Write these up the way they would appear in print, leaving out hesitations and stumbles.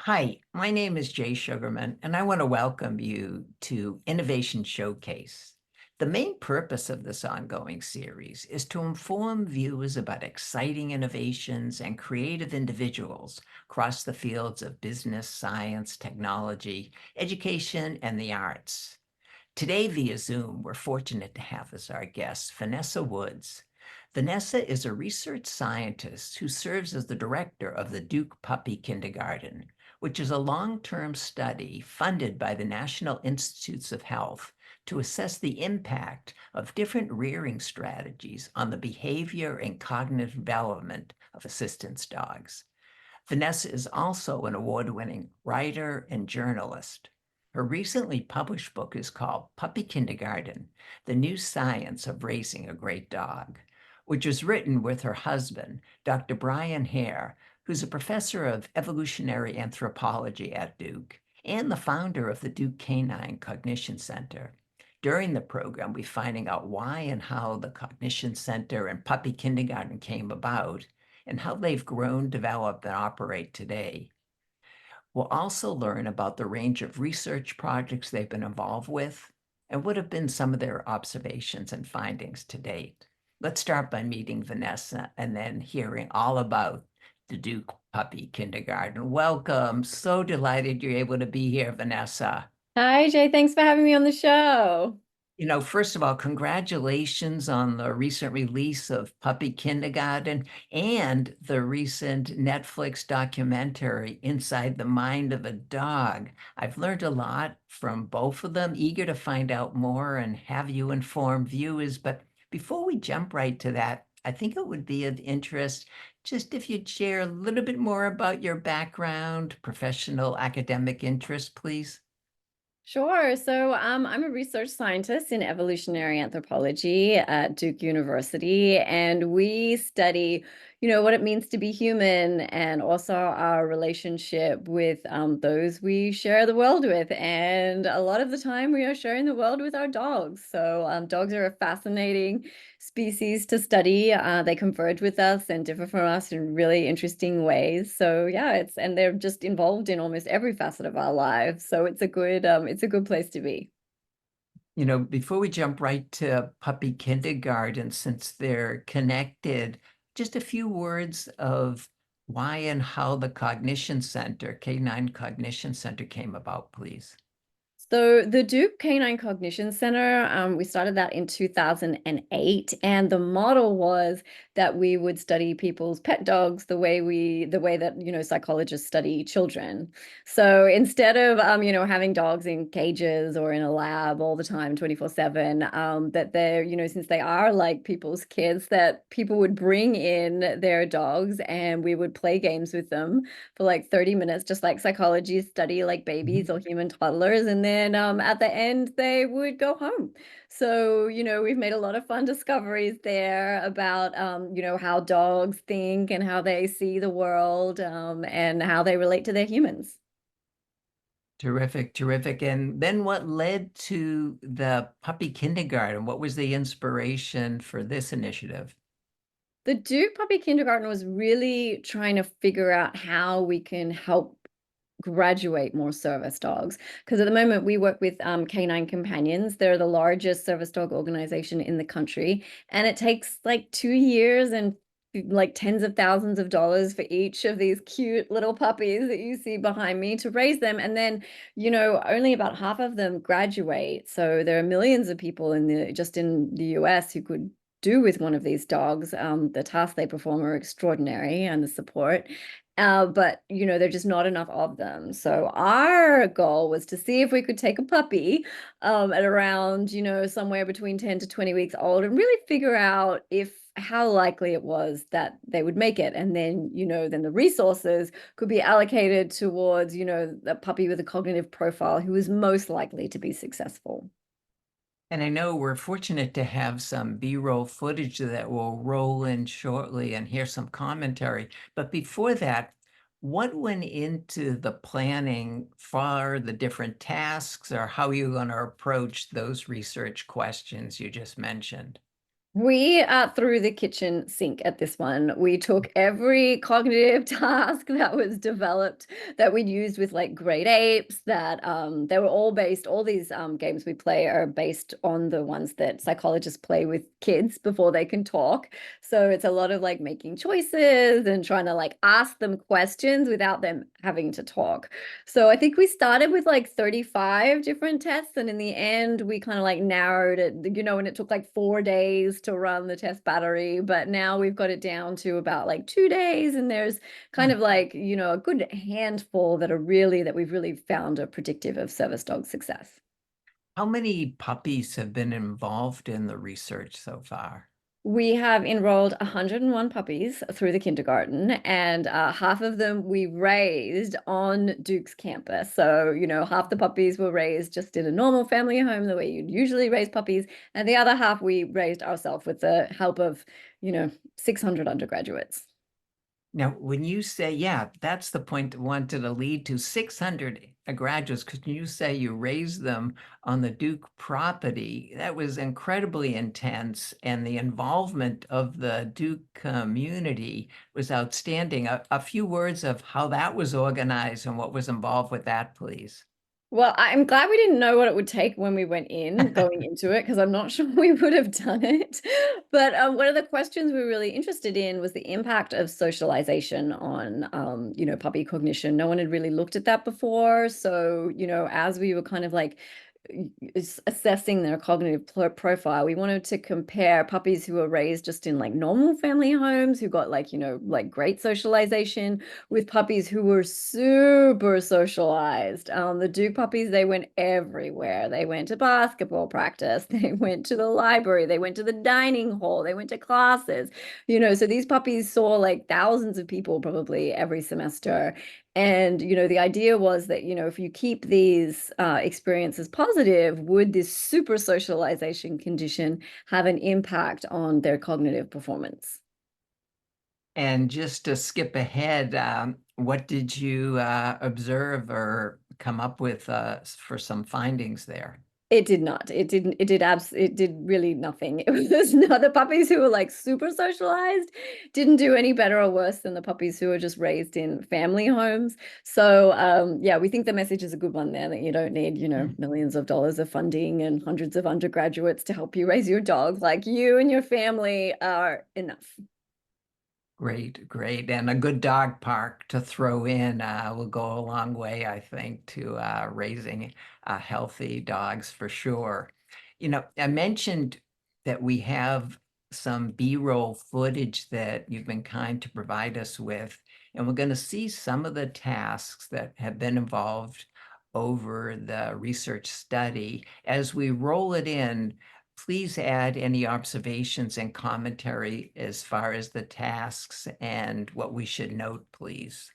Hi, my name is Jay Sugarman, and I want to welcome you to Innovation Showcase. The main purpose of this ongoing series is to inform viewers about exciting innovations and creative individuals across the fields of business, science, technology, education, and the arts. Today, via Zoom, we're fortunate to have as our guest Vanessa Woods. Vanessa is a research scientist who serves as the director of the Duke Puppy Kindergarten, which is a long-term study funded by the National Institutes of Health to assess the impact of different rearing strategies on the behavior and cognitive development of assistance dogs. Vanessa is also an award-winning writer and journalist. Her recently published book is called Puppy Kindergarten: The New Science of Raising a Great Dog, which was written with her husband, Dr. Brian Hare, who's a professor of evolutionary anthropology at Duke and the founder of the Duke Canine Cognition Center. During the program, we're finding out why and how the Cognition Center and Puppy Kindergarten came about and how they've grown, developed, and operate today. We'll also learn about the range of research projects they've been involved with and what have been some of their observations and findings to date. Let's start by meeting Vanessa and then hearing all about the Duke Puppy Kindergarten. Welcome. So delighted you're able to be here, Vanessa. Hi, Jay. Thanks for having me on the show. First of all, congratulations on the recent release of Puppy Kindergarten and the recent Netflix documentary, Inside the Mind of a Dog. I've learned a lot from both of them, eager to find out more and have you inform viewers. But before we jump right to that, I think it would be of interest just if you'd share a little bit more about your background, professional, academic interest, please. Sure. I'm a research scientist in evolutionary anthropology at Duke University, and we study, what it means to be human and also our relationship with those we share the world with. And a lot of the time, we are sharing the world with our dogs. Dogs are a fascinating species to study. They converge with us and differ from us in really interesting ways. And they're just involved in almost every facet of our lives. So it's a good place to be. Before we jump right to puppy kindergarten, since they're connected, just a few words of why and how the Cognition Center, Canine Cognition Center came about, please. So the Duke Canine Cognition Center, we started that in 2008, and the model was that we would study people's pet dogs the way that psychologists study children. So instead of having dogs in cages or in a lab all the time, 24/7, that they're since they are like people's kids, that people would bring in their dogs and we would play games with them for like 30 minutes, just like psychology study like Mhm. babies or human toddlers. And then at the end, they would go home. We've made a lot of fun discoveries there about, how dogs think and how they see the world, and how they relate to their humans. Terrific, terrific. And then what led to the puppy kindergarten? What was the inspiration for this initiative? The Duke Puppy Kindergarten was really trying to figure out how we can help graduate more service dogs. Because at the moment, we work with Canine Companions. They're the largest service dog organization in the country. And it takes like 2 years and like tens of thousands of dollars for each of these cute little puppies that you see behind me to raise them. And then, only about half of them graduate. So there are millions of people just in the US who could do with one of these dogs. The tasks they perform are extraordinary and the support. But there're just not enough of them. So our goal was to see if we could take a puppy at around, somewhere between 10 to 20 weeks old and really figure out if how likely it was that they would make it. And then, then the resources could be allocated towards, the puppy with a cognitive profile who is most likely to be successful. And I know we're fortunate to have some B-roll footage that will roll in shortly and hear some commentary. But before that, what went into the planning for the different tasks or how you're going to approach those research questions you just mentioned? We threw the kitchen sink at this one. We took every cognitive task that was developed that we'd used with like great apes, that they were all based, all these games we play are based on the ones that psychologists play with kids before they can talk. So it's a lot of like making choices and trying to like ask them questions without them having to talk. So I think we started with like 35 different tests, and in the end, we kind of like narrowed it, and it took like 4 days to run the test battery. But now we've got it down to about like 2 days, and there's kind of like, a good handful that we've really found are predictive of service dog success. How many puppies have been involved in the research so far? We have enrolled 101 puppies through the kindergarten, and half of them we raised on Duke's campus. So, half the puppies were raised just in a normal family home, the way you'd usually raise puppies, and the other half we raised ourselves with the help of, 600 undergraduates. Now, when you say, yeah, that's the point I wanted to lead to 600 graduates, because you say you raised them on the Duke property, that was incredibly intense, and the involvement of the Duke community was outstanding. A few words of how that was organized and what was involved with that, please. Well, I'm glad we didn't know what it would take when we went in, going into it, because I'm not sure we would have done it. But one of the questions we were really interested in was the impact of socialization on, puppy cognition. No one had really looked at that before. So, as we were kind of like assessing their cognitive profile, we wanted to compare puppies who were raised just in like normal family homes, who got like, like great socialization, with puppies who were super socialized. The Duke puppies, they went everywhere. They went to basketball practice, they went to the library, they went to the dining hall, they went to classes, so these puppies saw like thousands of people probably every semester. And, the idea was that, if you keep these experiences positive, would this super socialization condition have an impact on their cognitive performance? And just to skip ahead, what did you observe or come up with for some findings there? It did not. It did really nothing. It was not the puppies who were like super socialized didn't do any better or worse than the puppies who were just raised in family homes. So yeah, we think the message is a good one there, that you don't need, millions of dollars of funding and hundreds of undergraduates to help you raise your dog. Like, you and your family are enough. Great, great. And a good dog park to throw in will go a long way, I think, to raising healthy dogs for sure. I mentioned that we have some B-roll footage that you've been kind to provide us with, and we're going to see some of the tasks that have been involved over the research study. As we roll it in, please add any observations and commentary as far as the tasks and what we should note, please.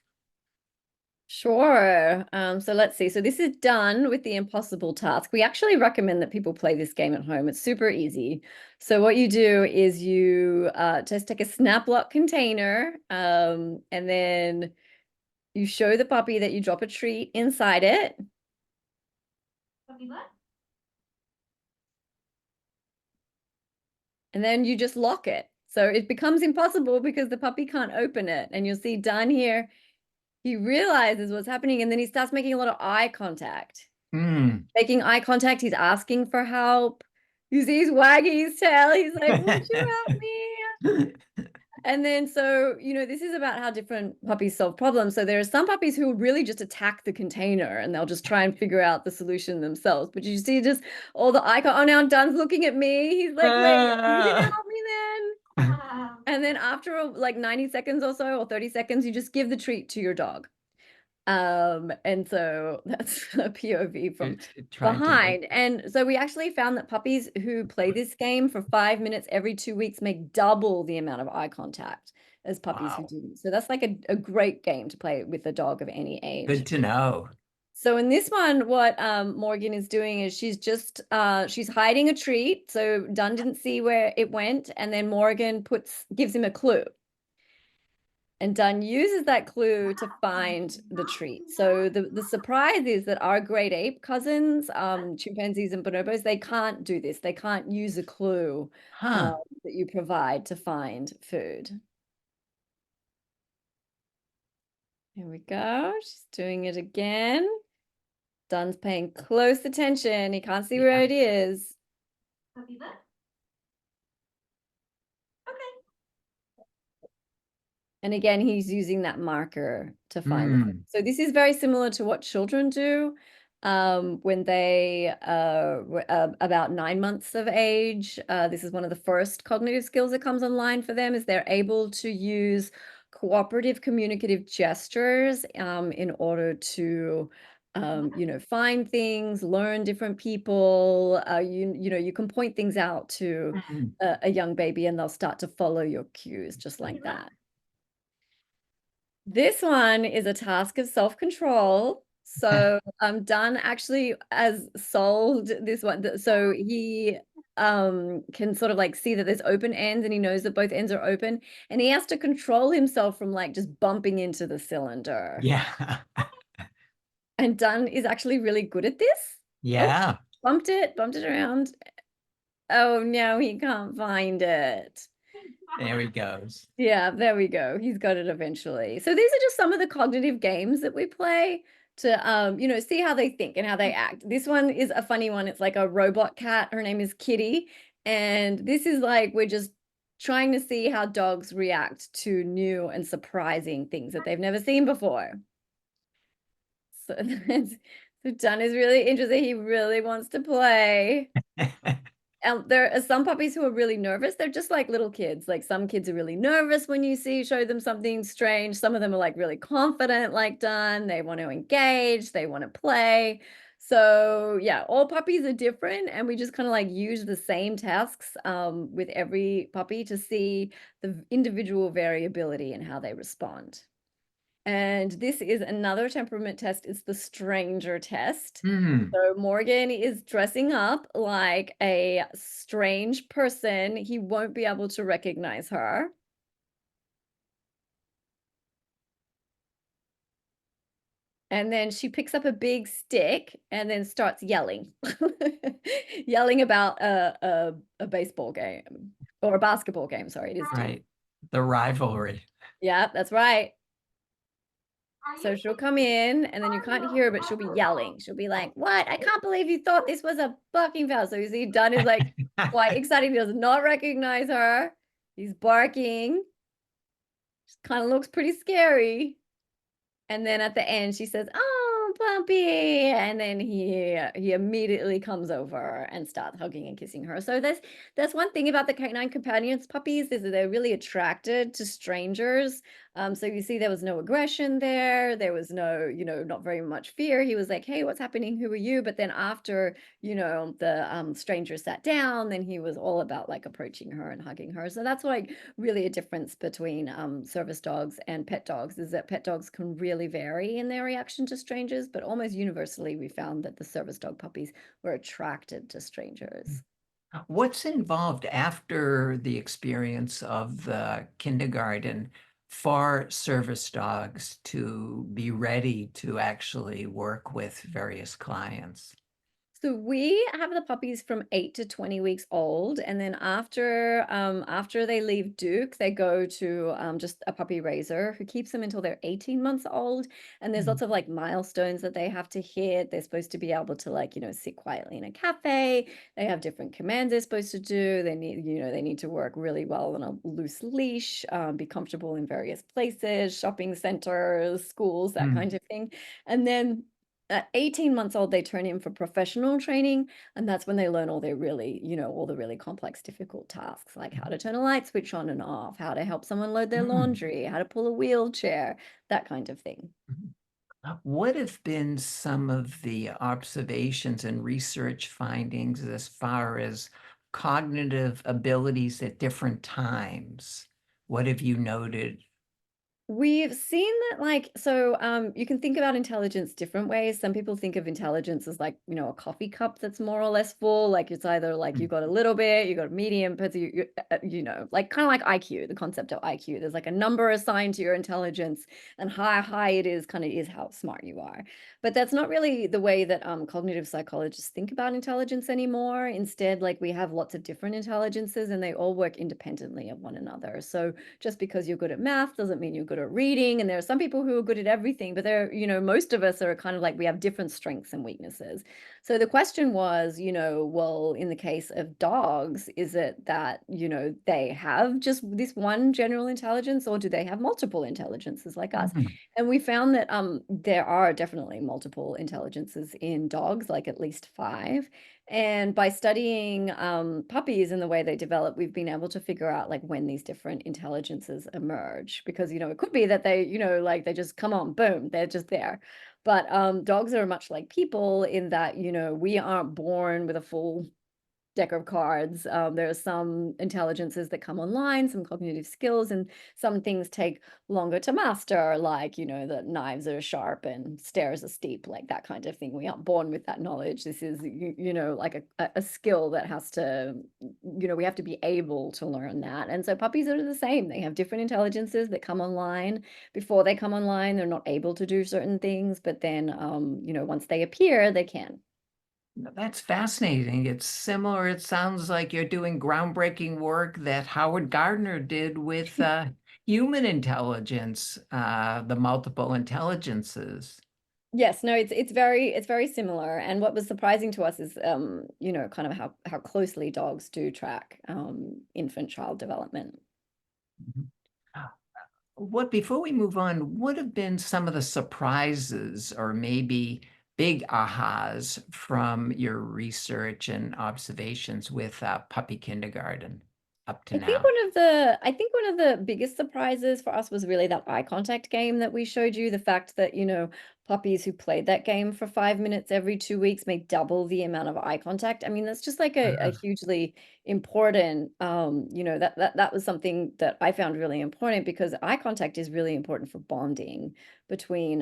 Sure. So let's see. So this is done with the impossible task. We actually recommend that people play this game at home. It's super easy. So what you do is you just take a snap lock container, and then you show the puppy that you drop a treat inside it. Puppy what? And then you just lock it. So it becomes impossible because the puppy can't open it. And you'll see done here, he realizes what's happening, and then he starts making a lot of eye contact. Hmm. Making eye contact, he's asking for help. You see he's wagging his tail. He's like, "Won't you help me?" And then so, this is about how different puppies solve problems. So there are some puppies who will really just attack the container, and they'll just try and figure out the solution themselves. But you see just all the icon, oh, now Dun's looking at me. He's like, wait, you can help me then. And then after like 90 seconds or so, or 30 seconds, you just give the treat to your dog. And so that's a POV from It's trying to make. behind. And so we actually found that puppies who play this game for 5 minutes every 2 weeks make double the amount of eye contact as puppies who Wow. didn't. So that's like a great game to play with a dog of any age. Good to know. So in this one, what Morgan is doing is she's hiding a treat. So Dunn didn't see where it went, and then Morgan gives him a clue. And Dunn uses that clue to find the treat. So the surprise is that our great ape cousins, chimpanzees and bonobos, they can't do this. They can't use a clue Huh. that you provide to find food. Here we go. She's doing it again. Dunn's paying close attention. He can't see where Yeah. it is. And again, he's using that marker to find the food. Mm. So this is very similar to what children do when they were about 9 months of age. This is one of the first cognitive skills that comes online for them, is they're able to use cooperative communicative gestures in order to find things, learn different people. You can point things out to Mm. a young baby and they'll start to follow your cues just like that. This one is a task of self-control. So Dunn actually has solved this one. So he can sort of like see that there's open ends and he knows that both ends are open and he has to control himself from like just bumping into the cylinder. Yeah. And Dunn is actually really good at this. Oh, Yeah. bumped it around. Oh no, he can't find it. There he goes. Yeah, there we go. He's got it eventually. So these are just some of the cognitive games that we play to see how they think and how they act. This one is a funny one. It's like a robot cat. Her name is Kitty. And this is like we're just trying to see how dogs react to new and surprising things that they've never seen before. So, so Dunn is really interested. He really wants to play. There are some puppies who are really nervous. They're just like little kids. Like some kids are really nervous when you show them something strange. Some of them are like really confident, like Dunn. They want to engage, they want to play. So yeah, all puppies are different, and we just kind of like use the same tasks with every puppy to see the individual variability in how they respond. And this is another temperament test. It's the stranger test. Mm. So Morgan is dressing up like a strange person. He won't be able to recognize her. And then she picks up a big stick and then starts yelling, yelling about a baseball game or a basketball game. Sorry, it is too. Right. The rivalry. Yeah, that's right. So she'll come in and then you can't hear her, but she'll be yelling. She'll be like, "What? I can't believe you thought this was a bucking fowl." So you see, Dunn is like quite excited. He does not recognize her. He's barking. Just kind of looks pretty scary. And then at the end, she says, "Oh, puppy!" And then he immediately comes over and starts hugging and kissing her. So that's one thing about the canine companions puppies is that they're really attracted to strangers. So you see, there was no aggression there. There was no, not very much fear. He was like, "Hey, what's happening? Who are you?" But then after, the stranger sat down, then he was all about like approaching her and hugging her. So that's like really a difference between service dogs and pet dogs, is that pet dogs can really vary in their reaction to strangers, but almost universally we found that the service dog puppies were attracted to strangers. What's involved after the experience of the kindergarten for service dogs to be ready to actually work with various clients? So we have the puppies from 8 to 20 weeks old, and then after they leave Duke, they go to just a puppy raiser who keeps them until they're 18 months old. And there's Mm. lots of like milestones that they have to hit. They're supposed to be able to like sit quietly in a cafe. They have different commands they're supposed to do. They need to work really well on a loose leash, be comfortable in various places, shopping centers, schools, that Mm. kind of thing. And then at 18 months old, they turn in for professional training, and that's when they learn all all the really complex, difficult tasks, like how to turn a light switch on and off, how to help someone load their Mm. laundry, how to pull a wheelchair, that kind of thing. What have been some of the observations and research findings as far as cognitive abilities at different times? What have you noted? We've seen that you can think about intelligence different ways. Some people think of intelligence as like, a coffee cup that's more or less full. Like it's either like you Mm. got a little bit, you got a medium, but like kind of like IQ, the concept of IQ. There's like a number assigned to your intelligence, and high it is kind of is how smart you are. But that's not really the way that cognitive psychologists think about intelligence anymore. Instead, like we have lots of different intelligences and they all work independently of one another. So just because you're good at math doesn't mean you're good at reading. And there are some people who are good at everything, but most of us are kind of like we have different strengths and weaknesses. So the question was, well, in the case of dogs, is it that, they have just this one general intelligence, or do they have multiple intelligences like us? Mhm. And we found that there are definitely multiple intelligences in dogs, like at least five. And by studying puppies and the way they develop, we've been able to figure out like when these different intelligences emerge. Because, it could be that they, like they just come on, boom, they're just there. But dogs are much like people in that, we aren't born with a full deck of cards. There are some intelligences that come online, some cognitive skills, and some things take longer to master, like, that knives are sharp and stairs are steep, like that kind of thing. We aren't born with that knowledge. This is, like a skill that has to, we have to be able to learn that. And so puppies are the same. They have different intelligences that come online. Before they come online, they're not able to do certain things, but then, once they appear, they can. No, that's fascinating. It's similar. It sounds like you're doing groundbreaking work that Howard Gardner did with human intelligence, the multiple intelligences. Yes, no, it's very similar. And what was surprising to us is kind of how closely dogs do track infant child development. Mhm. What, before we move on, what have been some of the surprises or maybe big ahas from your research and observations with puppy kindergarten up to now? I think one of the biggest surprises for us was really that eye contact game that we showed you. The fact that, puppies who played that game for 5 minutes every 2 weeks may double the amount of eye contact. I mean, that's just like a Ah. hugely important, that was something that I found really important because eye contact is really important for bonding between,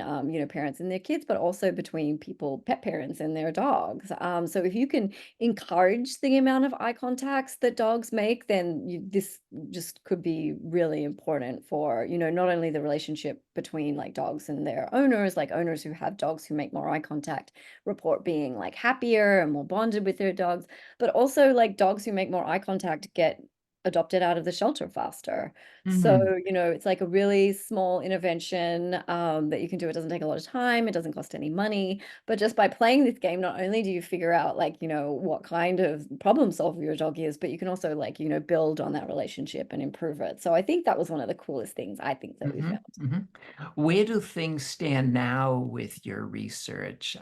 parents and their kids, but also between pet parents and their dogs. So if you can encourage the amount of eye contacts that dogs make, then this just could be really important for, not only the relationship between like dogs and their owners, like owners who have dogs who make more eye contact report being like happier and more bonded with their dogs, but also like dogs who make more eye contact get adopted out of the shelter faster. So, Mhm. it's like a really small intervention that you can do. It doesn't take a lot of time, it doesn't cost any money, but just by playing this game, not only do you figure out like, what kind of problem solver your dog is, but you can also like, build on that relationship and improve it. So I think that was one of the coolest things I think that we Mhm, found. mhm. Where do things stand now with your research,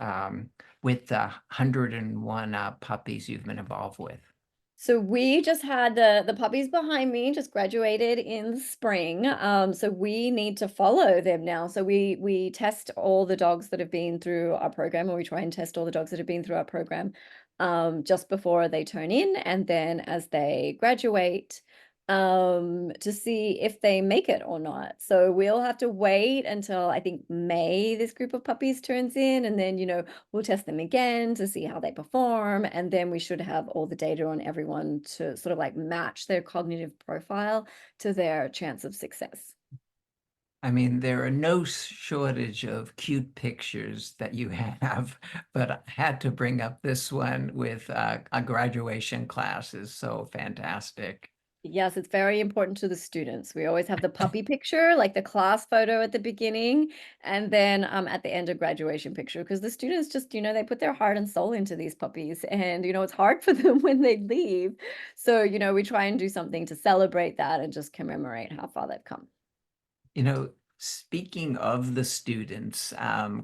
with the 101 puppies you've been involved with? So we just had the puppies behind me just graduated in the spring. So we need to follow them now. So we test all the dogs that have been through our program, or we try and test all the dogs that have been through our program just before they turn in, and then as they graduate, to see if they make it or not. So we'll have to wait until I think May this group of puppies turns in, and then we'll test them again to see how they perform, and then we should have all the data on everyone to sort of like match their cognitive profile to their chance of success. I mean, there are no shortage of cute pictures that you have, but I had to bring up this one with a graduation class is so fantastic. Yes, it's very important to the students. We always have the puppy picture, like the class photo at the beginning, and then at the end, a graduation picture, because the students just, they put their heart and soul into these puppies, and it's hard for them when they leave. So, we try and do something to celebrate that and just commemorate how far they've come. You know, speaking of the students,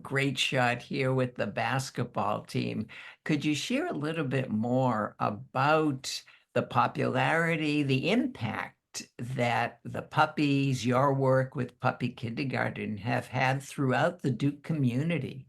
great shot here with the basketball team. Could you share a little bit more about the popularity, the impact that the puppies, your work with Puppy Kindergarten have had throughout the Duke community?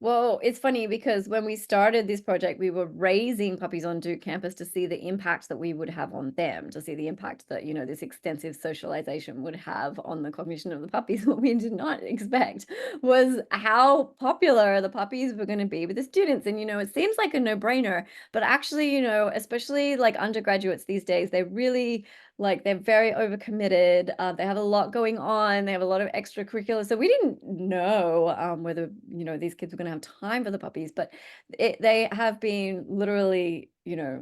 Well, it's funny because when we started this project, we were raising puppies on Duke campus to see the impact that we would have on them, to see the impact that, this extensive socialization would have on the cognition of the puppies. What we did not expect was how popular the puppies were going to be with the students. And, it seems like a no-brainer, but actually, especially like undergraduates these days, they really like they're very overcommitted. They have a lot going on. They have a lot of extracurriculars. So we didn't know whether these kids were going to have time for the puppies, but they have been literally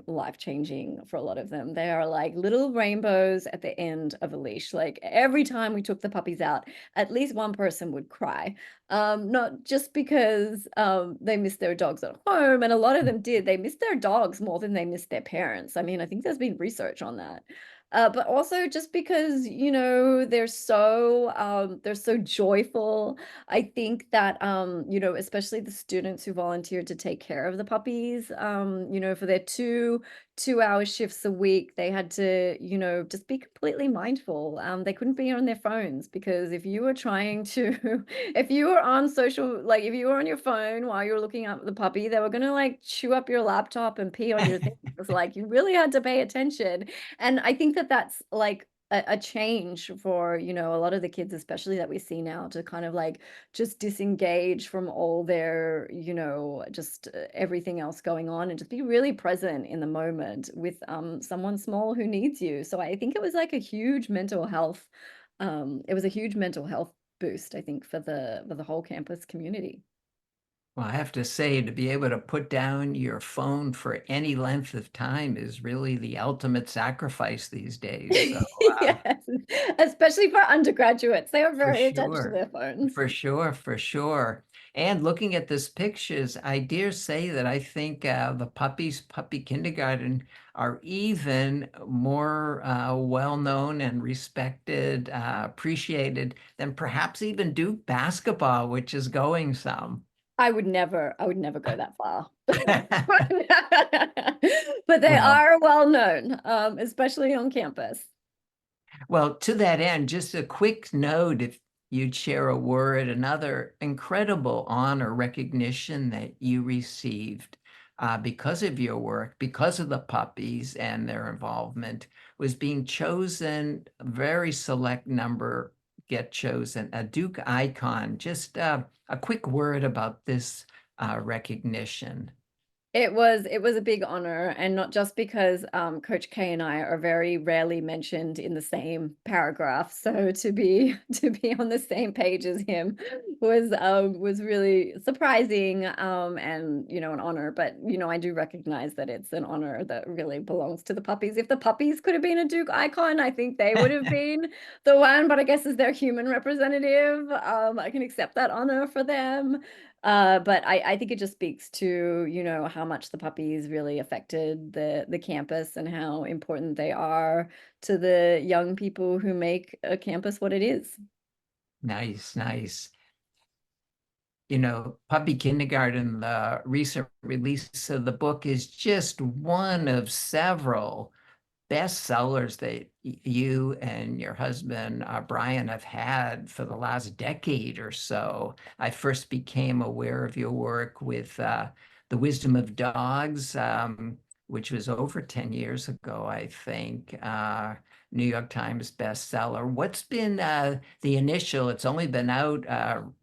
life changing for a lot of them. They are like little rainbows at the end of a leash. Like every time we took the puppies out, at least one person would cry. Not just because they missed their dogs at home, and a lot of them did. They missed their dogs more than they missed their parents. I mean, I think there's been research on that. But also just because, they're so joyful. I think that, especially the students who volunteered to take care of the puppies, for their 2-hour shifts a week, they had to, just be completely mindful. They couldn't be on their phones because if you were trying to, if you were on like if you were on your phone while you were looking at the puppy, they were going to like chew up your laptop and pee on your things. Like you really had to pay attention. And I think that that's like a change for, a lot of the kids, especially that we see now, to kind of like just disengage from all their, just everything else going on and just be really present in the moment with someone small who needs you. So I think it was like a huge mental health, it was a huge mental health boost, I think, for the whole campus community. Well, I have to say, to be able to put down your phone for any length of time is really the ultimate sacrifice these days. So, Yes, especially for undergraduates. They are for very attached to sure, their phones. for sure, for sure. And looking at this pictures, I dare say that I think the puppies, puppy kindergarten, are even more well-known and respected, appreciated than perhaps even Duke basketball, which is going some. I would never go that far. But they Well, are well known, especially on campus. Well, to that end, just a quick note, if you'd share a word, another incredible honor recognition that you received because of your work, because of the puppies and their involvement, was being chosen, a very select number get chosen, a Duke icon. Just a quick word about this recognition. It was a big honor, and not just because Coach K and I are very rarely mentioned in the same paragraph. So to be on the same page as him was really surprising, and an honor. But I do recognize that it's an honor that really belongs to the puppies. If the puppies could have been a Duke icon, I think they would have been the one. But I guess as their human representative, I can accept that honor for them. But I think it just speaks to, how much the puppies really affected the campus and how important they are to the young people who make a campus what it is. Nice, nice. Puppy Kindergarten, the recent release of the book, is just one of several bestsellers that you and your husband, Brian, have had for the last decade or so. I first became aware of your work with The Wisdom of Dogs, which was over 10 years ago, I think. New York Times bestseller. What's been the initial, it's only been out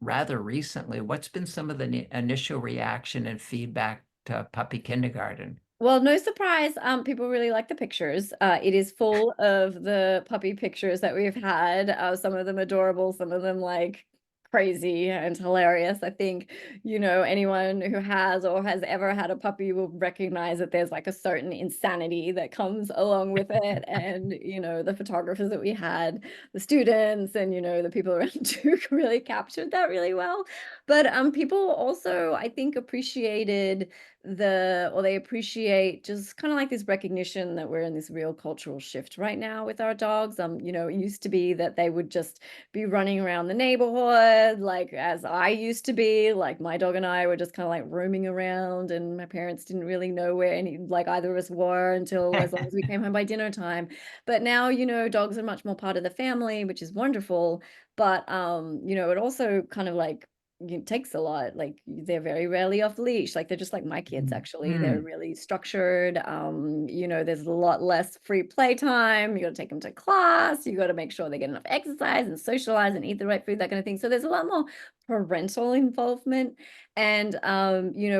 rather recently. What's been some of the initial reaction and feedback to Puppy Kindergarten? Well, no surprise, people really like the pictures. It is full of the puppy pictures that we've had. Some of them adorable, some of them like crazy and hilarious. I think, anyone who has or has ever had a puppy will recognize that there's like a certain insanity that comes along with it. And, the photographers that we had, the students and, the people around Duke really captured that really well. But people also, I think, appreciated they appreciate just kind of like this recognition that we're in this real cultural shift right now with our dogs. It used to be that they would just be running around the neighborhood, like as I used to be, like my dog and I were just kind of like roaming around, and my parents didn't really know where like either of us were until as long as we came home by dinner time. But now, dogs are much more part of the family, which is wonderful. But it also kind of like it takes a lot. Like they're very rarely off leash. Like they're just like my kids, Mm, actually. They're mm, really structured. There's a lot less free playtime. You got to take them to class. You got to make sure they get enough exercise and socialize and eat the right food, that kind of thing. So there's a lot more parental involvement. And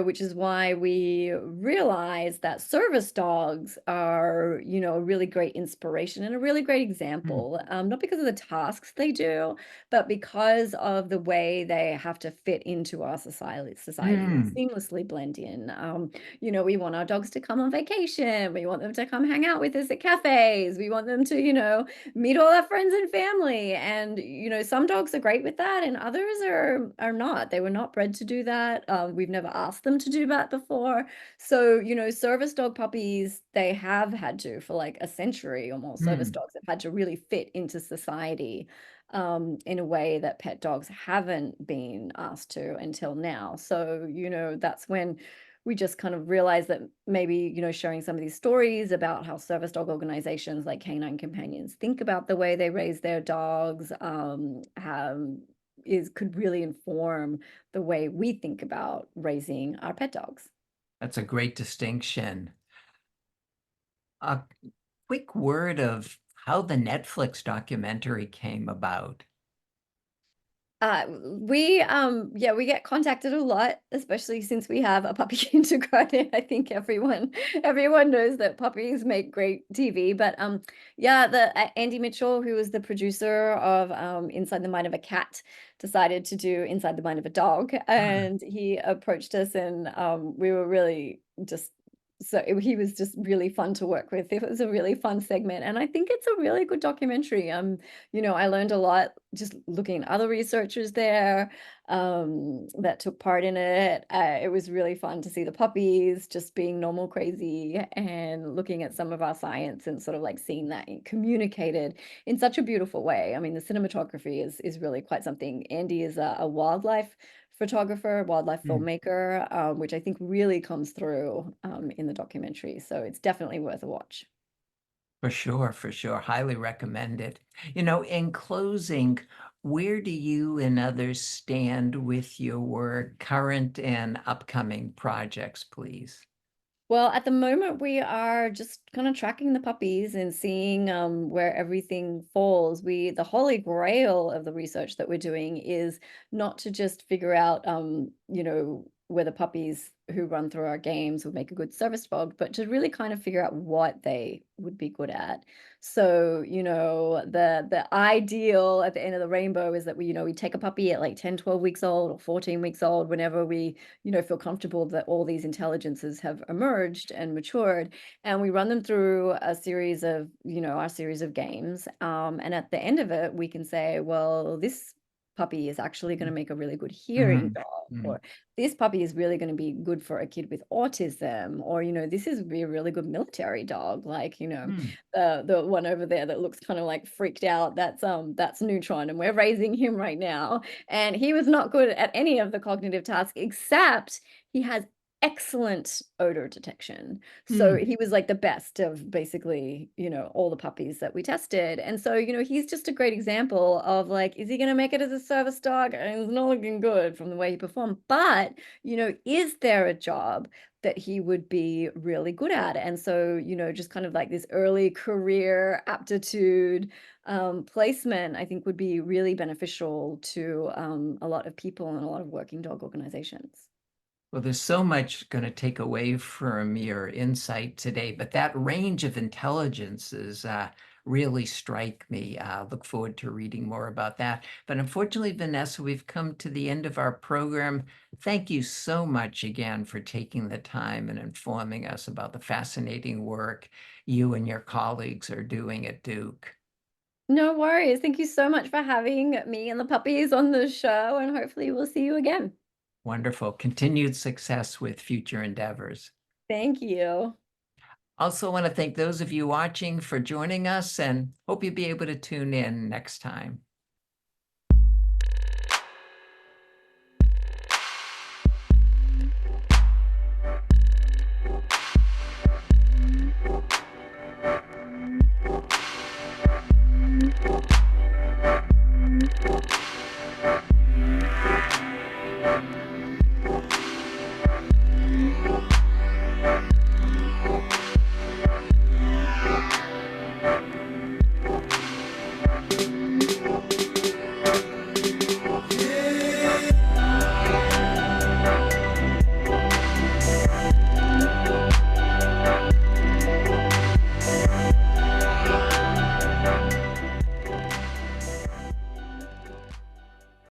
which is why we realize that service dogs are, a really great inspiration and a really great mm, example. Not because of the tasks they do, but because of the way they have to fit into our society and mm. seamlessly blend in. We want our dogs to come on vacation. We want them to come hang out with us at cafes. We want them to, meet all our friends and family. And, some dogs are great with that and others are not. They were not bred to do that. We've never asked them to do that before. So, service dog puppies, they have had to for like a century or more. Service Mm. dogs have had to really fit into society in a way that pet dogs haven't been asked to until now. So, that's when we just kind of realized that maybe, sharing some of these stories about how service dog organizations like Canine Companions think about the way they raise their dogs, could really inform the way we think about raising our pet dogs. That's a great distinction. A quick word of how the Netflix documentary came about. We get contacted a lot, especially since we have a puppy kindergarten. I think everyone knows that puppies make great TV. But the Andy Mitchell, who was the producer of Inside the Mind of a Cat, decided to do Inside the Mind of a Dog, Ah, and he approached us, and we were really just he was just really fun to work with. It was a really fun segment, and I think it's a really good documentary. I learned a lot just looking at other researchers there that took part in it. It was really fun to see the puppies just being normal crazy and looking at some of our science and sort of like seeing that communicated in such a beautiful way. I mean, the cinematography is really quite something. Andy is a wildlife photographer, wildlife mm. filmmaker, which I think really comes through in the documentary. So it's definitely worth a watch. For sure, for sure. Highly recommend it. In closing, where do you and others stand with your work, current and upcoming projects, please? Well, at the moment, we are just kind of tracking the puppies and seeing where everything falls. The holy grail of the research that we're doing is not to just figure out, whether puppies who run through our games would make a good service dog, but to really kind of figure out what they would be good at. So, the ideal at the end of the rainbow is that we take a puppy at like 10, 12 weeks old or 14 weeks old, whenever we feel comfortable that all these intelligences have emerged and matured. And we run them through our series of games. And at the end of it, we can say, well, this puppy is actually going to make a really good hearing Mm, dog, mm, or this puppy is really going to be good for a kid with autism, or this is be a really good military dog, like mm. the one over there that looks kind of like freaked out, that's Neutron, and we're raising him right now. And he was not good at any of the cognitive tasks, except he has excellent odor detection. So Mm. he was like the best of basically, all the puppies that we tested. And so, he's just a great example of like, is he going to make it as a service dog? And it's not looking good from the way he performed. But, is there a job that he would be really good at? And so, just kind of like this early career aptitude placement, I think would be really beneficial to a lot of people and a lot of working dog organizations. Well, there's so much going to take away from your insight today, but that range of intelligences really strike me. Look forward to reading more about that. But unfortunately, Vanessa, we've come to the end of our program. Thank you so much again for taking the time and informing us about the fascinating work you and your colleagues are doing at Duke. No worries. Thank you so much for having me and the puppies on the show, and hopefully we'll see you again. Wonderful. Continued success with future endeavors. Thank you. Also want to thank those of you watching for joining us and hope you'll be able to tune in next time.